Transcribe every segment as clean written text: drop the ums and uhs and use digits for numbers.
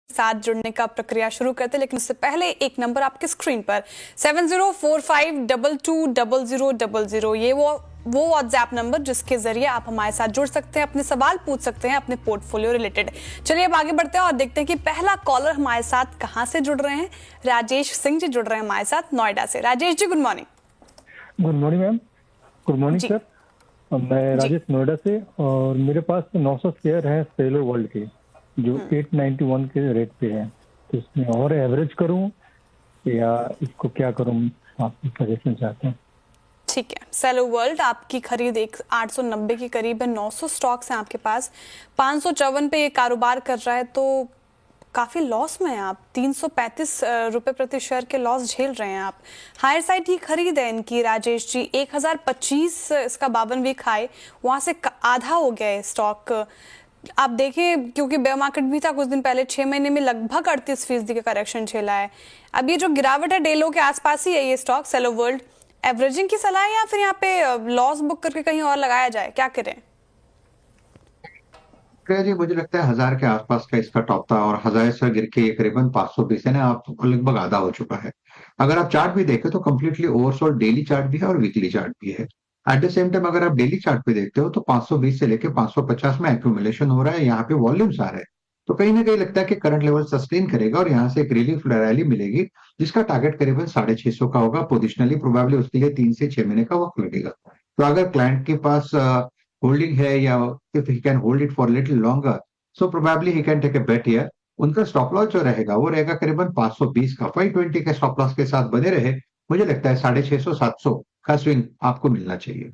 साथ जुड़ने का प्रक्रिया शुरू करते हैं, लेकिन उससे पहले एक नंबर आपके स्क्रीन पर 7045220000, ये वो व्हाट्सएप नंबर जिसके जरिए आप हमारे साथ जुड़ सकते हैं, अपने सवाल पूछ सकते हैं अपने पोर्टफोलियो रिलेटेड। चलिए अब आगे बढ़ते हैं और देखते हैं कि पहला कॉलर हमारे साथ कहां से जुड़ रहे हैं। राजेश सिंह जी जुड़ रहे हैं हमारे साथ नोएडा से। Rajesh ji good morning. Good morning ma'am. Good morning sir. मैं राजेश नोएडा से, और मेरे पास 900 शेयर है सेलर वर्ल्ड के, जो 891 के रेट पे है। तो इसमें और एवरेज करूं या इसको क्या करूं, आपकी सजेशन चाहते हैं। ठीक है, सेलो वर्ल्ड आपकी खरीद 890 के करीब है, 900 स्टॉक्स हैं आपके पास, 554 पे ये कारोबार कर रहा है, तो काफी लॉस में है आप। 335 रुपए प्रति शेयर के लॉस झेल रहे हैं आप। हायर साइड की खरीद है इनकी राजेश जी, 1025 इसका 52 वीक हाई, वहां से आधा हो गया है स्टॉक। आप देखें क्योंकि बेयर मार्केट भी था कुछ दिन पहले, 6 महीने में लगभग 38% का करेक्शन झेला है। अब ये जो गिरावट है डेलो के आसपास ही है ये स्टॉक सेलो वर्ल्ड। एवरेजिंग की सलाह है या फिर यहाँ पे लॉस बुक करके कहीं और लगाया जाए, क्या करें? जी मुझे लगता है 1000 के आसपास का इसका टॉप था, और 1000 से गिर के करीबन 520 है ना, आपको लगभग आधा हो चुका है। अगर आप चार्ट भी देखें तो कम्प्लीटली ओवरसोल्ड डेली चार्ट भी है और वीकली चार्ट भी है। एट द सेम टाइम अगर आप डेली चार्ट पे देखते हो तो 520 से लेके 550 में एक्यूमुलेशन हो रहा है, यहाँ पे वॉल्यूम्स आ रहे हैं। तो कहीं ना कहीं लगता है कि करंट लेवल सस्टेन करेगा और यहाँ से एक रिलीफ रैली मिलेगी, जिसका टारगेट करीबन 650 का होगा। पोजिशनली प्रोबेबली उसके लिए 3 से 6 महीने का वक्त लगेगा। तो अगर क्लाइंट के पास होल्डिंग है, या if he can hold it for little longer, so probably he can take a bet here. उनका स्टॉप लॉस जो रहेगा वो रहेगा करीबन 520 का। 520 के स्टॉप लॉस के साथ बने रहे, मुझे लगता है 650-700 का स्विंग आपको मिलना चाहिए।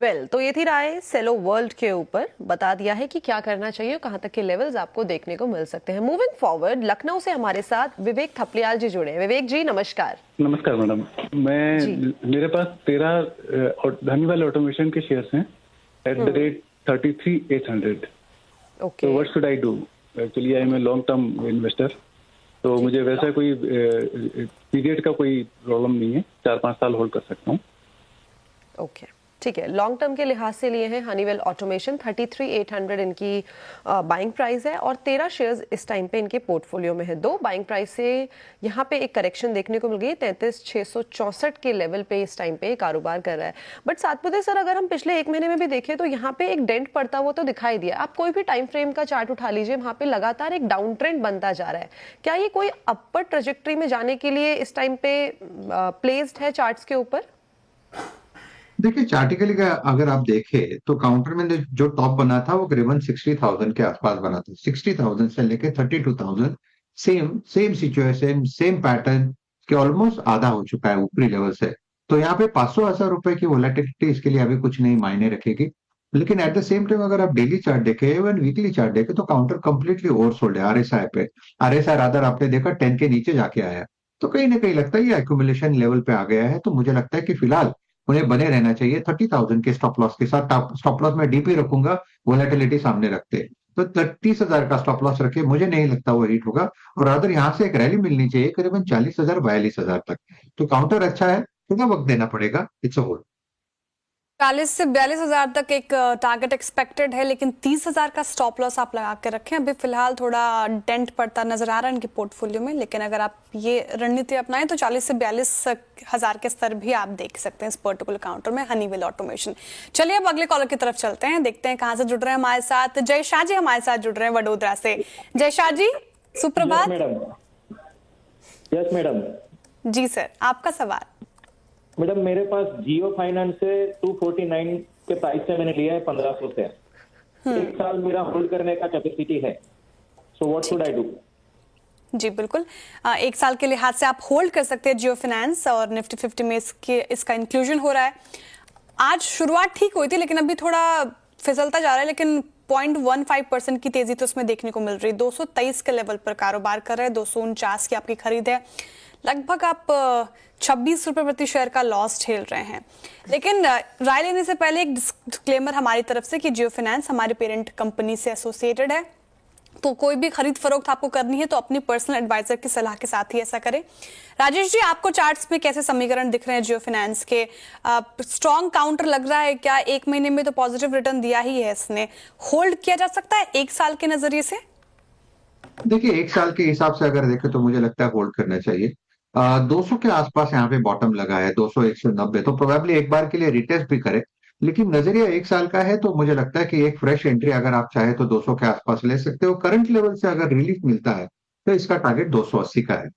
तो ये थी राय सेलो वर्ल्ड के ऊपर, बता दिया है कि क्या करना चाहिए, कहां तक के लेवल्स आपको देखने को मिल सकते हैं। मूविंग फॉरवर्ड, लखनऊ से हमारे साथ विवेक थपलियाल जी जुड़े हैं। विवेक जी नमस्कार। नमस्कार मैडम। मेरे पास 13 हनीवेल ऑटोमेशन के शेयर्स हैं एट द रेट 33,800। तो what should I do? Actually I am a long term investor, तो मुझे वैसा कोई पीरियड का कोई प्रॉब्लम नहीं है, 4-5 साल होल्ड कर सकता हूँ। ओके ठीक है, लॉन्ग टर्म के लिहाज से लिए हैं हनीवेल ऑटोमेशन, 33,800 इनकी बाइंग प्राइस है और 13 शेयर्स इस टाइम पे इनके पोर्टफोलियो में है। 2 बाइंग प्राइस से यहाँ पे एक करेक्शन देखने को मिल गई, 33,664 के लेवल पे इस टाइम पे कारोबार कर रहा है। बट सातपुते सर, अगर हम पिछले 1 महीने में भी देखें तो यहाँ पे एक डेंट पड़ता हुआ तो दिखाई दिया। आप कोई भी टाइम फ्रेम का चार्ट उठा लीजिए, वहाँ पे लगातार एक डाउन ट्रेंड बनता जा रहा है। क्या ये कोई अपर ट्रेजेक्टरी में जाने के लिए इस टाइम पे प्लेस्ड है चार्ट्स के ऊपर? देखिए चार्टिकली का अगर आप देखें तो काउंटर में जो टॉप बना था वो करीबन 60,000 के आसपास बना था। 60,000 से लेके 32,000, सेम सिचुएशन, सेम पैटर्न के ऑलमोस्ट आधा हो चुका है ऊपरी लेवल से। तो यहाँ पे 500,000 रुपए की वोलेटिलिटी इसके लिए अभी कुछ नहीं मायने रखेगी। लेकिन एट द सेम टाइम अगर आप डेली चार्ट देखें, इवन वीकली चार्ट देखें, तो काउंटर कंप्लीटली ओवरसोल्ड है आरएसआई पे। आरएसआई रादर आपने देखा 10 के नीचे जाके आया, तो कहीं ना कहीं लगता है ये एक्यूमुलेशन लेवल पे आ गया है। तो मुझे लगता है कि फिलहाल उन्हें बने रहना चाहिए 30,000 के स्टॉप लॉस के साथ। स्टॉप लॉस में डीपी रखूंगा, वोलेटिलिटी सामने रखते, तो 30,000 का स्टॉप लॉस रखे, मुझे नहीं लगता वो हिट होगा। और अगर यहाँ से एक रैली मिलनी चाहिए करीबन 40,000 42,000 तक। तो काउंटर अच्छा है, थोड़ा वक्त देना पड़ेगा। It's a hold. 40 से 42,000 तक एक टारगेट एक्सपेक्टेड है, लेकिन 30,000 का स्टॉप लॉस आप लगा के रखें। अभी फिलहाल थोड़ा डेंट पड़ता नजर आ रहा है इनके पोर्टफोलियो में, लेकिन अगर आप ये रणनीति अपनाएं तो 40 से 42,000 के स्तर भी आप देख सकते हैं इस पर्टिकुलर काउंटर में हनीवेल ऑटोमेशन। चलिए अब अगले कॉलर की तरफ चलते हैं, देखते हैं कहां से जुड़ रहे हैं हमारे साथ। जय शाह जी हमारे साथ जुड़ रहे हैं वडोदरा से। जय शाह जी सुप्रभात। Yes madam. जी सर, आपका सवाल। मैडम मेरे पास जियो फाइनेंस से 249 के प्राइस से मैंने लिया है 1500 से। 1 साल मेरा होल्ड करने का कैपेसिटी है, so what should I do? जी बिल्कुल, 1 साल के लिहाज से आप होल्ड कर सकते हैं जियो फाइनेंस, और निफ्टी 50 में इसका इंक्लूजन हो रहा है। आज शुरुआत ठीक हुई थी लेकिन अभी थोड़ा फिसलता जा रहा है, लेकिन 0.15% की तेजी तो उसमें देखने को मिल रही है। 223 के लेवल पर कारोबार कर रहे हैं, 249 की आपकी खरीद है। लगभग आप 26 रुपए प्रति शेयर का लॉस झेल रहे हैं। लेकिन राय लेने से पहले एक डिस्क्लेमर हमारी तरफ से कि जियो फाइनेंस हमारी पेरेंट कंपनी से एसोसिएटेड है, तो कोई भी खरीद फरोख्त आपको करनी है तो अपनी पर्सनल एडवाइजर की सलाह के साथ ही ऐसा करें। राजेश जी, आपको चार्ट्स में कैसे समीकरण दिख रहे हैं जियो फाइनेंस के? स्ट्रॉन्ग काउंटर लग रहा है क्या? 1 महीने में तो पॉजिटिव रिटर्न दिया ही है इसने, होल्ड किया जा सकता है 1 साल के नजरिए से? देखिए, एक साल के हिसाब से अगर देखें तो मुझे लगता है होल्ड करना चाहिए। 200 के आसपास यहाँ पे बॉटम लगा है, 200 190, तो प्रोबेबली एक बार के लिए रिटेस्ट भी करे। लेकिन नजरिया एक साल का है, तो मुझे लगता है कि एक फ्रेश एंट्री अगर आप चाहे तो 200 के आसपास ले सकते हो। करंट लेवल से अगर रिलीफ मिलता है तो इसका टारगेट 280 का है।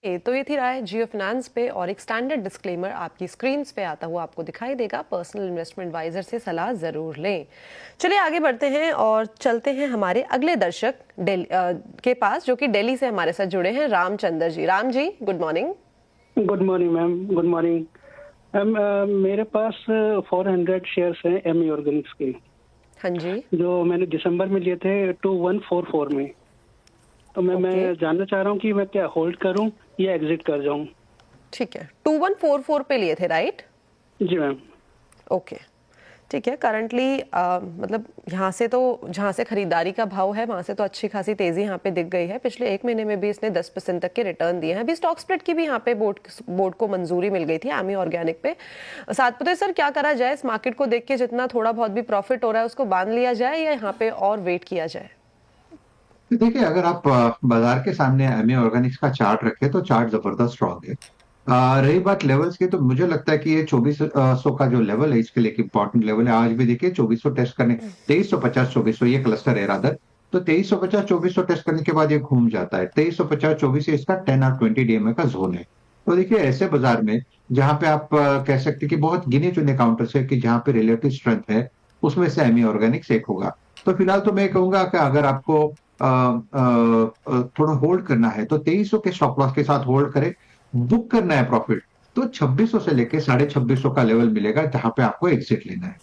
तो ये थी राय जियो फाइनेंस पे, और एक स्टैंडर्ड डिस्क्लेमर आपकी स्क्रीन पे आता हुआ आपको दिखाई देगा। पर्सनल इन्वेस्टमेंट एडवाइजर से सलाह जरूर लें। चलिए आगे बढ़ते हैं और चलते हैं हमारे अगले दर्शक के पास, जो कि दिल्ली से हमारे साथ जुड़े हैं, Ramchandra ji. Ram ji, good morning. Good morning ma'am, good morning ma'am. मेरे पास 400 शेयर्स हैं एमी ऑर्गेनिक्स के, हाँ जी, जो मैंने दिसंबर में लिए थे 2144 में। तो मैं जानना चाह रहा हूँ कि मैं क्या होल्ड करूँ या एग्जिट कर जाऊँ। ठीक है, 2144 पे लिए थे, राइट? जी मैम। ओके, ठीक है। करंटली मतलब यहाँ से तो, जहाँ से खरीदारी का भाव है वहाँ से तो अच्छी खासी तेजी यहाँ पे दिख गई है। पिछले एक महीने में भी इसने 10% तक के रिटर्न दिए हैं। अभी स्टॉक स्प्लिट की भी यहाँ पे बोर्ड को मंजूरी मिल गई थी एमी ऑर्गेनिक पे। सातपुते सर, क्या करा जाए इस मार्केट को देख के? जितना थोड़ा बहुत भी प्रॉफिट हो रहा है उसको बांध लिया जाए या यहाँ पे और वेट किया जाए? तो देखिए, अगर आप बाजार के सामने एमी ऑर्गेनिक्स का चार्ट रखें तो चार्ट जबरदस्त स्ट्रॉन्ग है। रही बात लेवल्स की, तो मुझे लगता है कि ये 2400 का जो लेवल है इसके लिए एक इंपॉर्टेंट लेवल है। आज भी देखिए 2400 टेस्ट करने, 2350 2400 ये क्लस्टर है रादर, तो 2350 2400 टेस्ट करने के बाद ये घूम जाता है। 2350 2400 इसका 10 और 20 डीएमए का जोन है। तो देखिए, ऐसे बाजार में जहां पे आप कह सकते हैं कि बहुत गिने चुने काउंटर्स है कि जहां पे रिलेटिव स्ट्रेंथ है, उसमें से एमी ऑर्गेनिक्स एक होगा। तो फिलहाल तो मैं कहूंगा कि अगर आपको थोड़ा होल्ड करना है तो 2300 के स्टॉप लॉस के साथ होल्ड करें। बुक करना है प्रॉफिट तो 2600 से लेके 2650 का लेवल मिलेगा जहां पे आपको एग्जिट लेना है।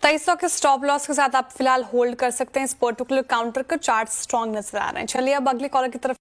2300 के स्टॉप लॉस के साथ आप फिलहाल होल्ड कर सकते हैं। इस पर्टिकुलर काउंटर का चार्ट स्ट्रॉन्ग नजर आ रहे हैं। चलिए अब अगले कॉलर की तरफ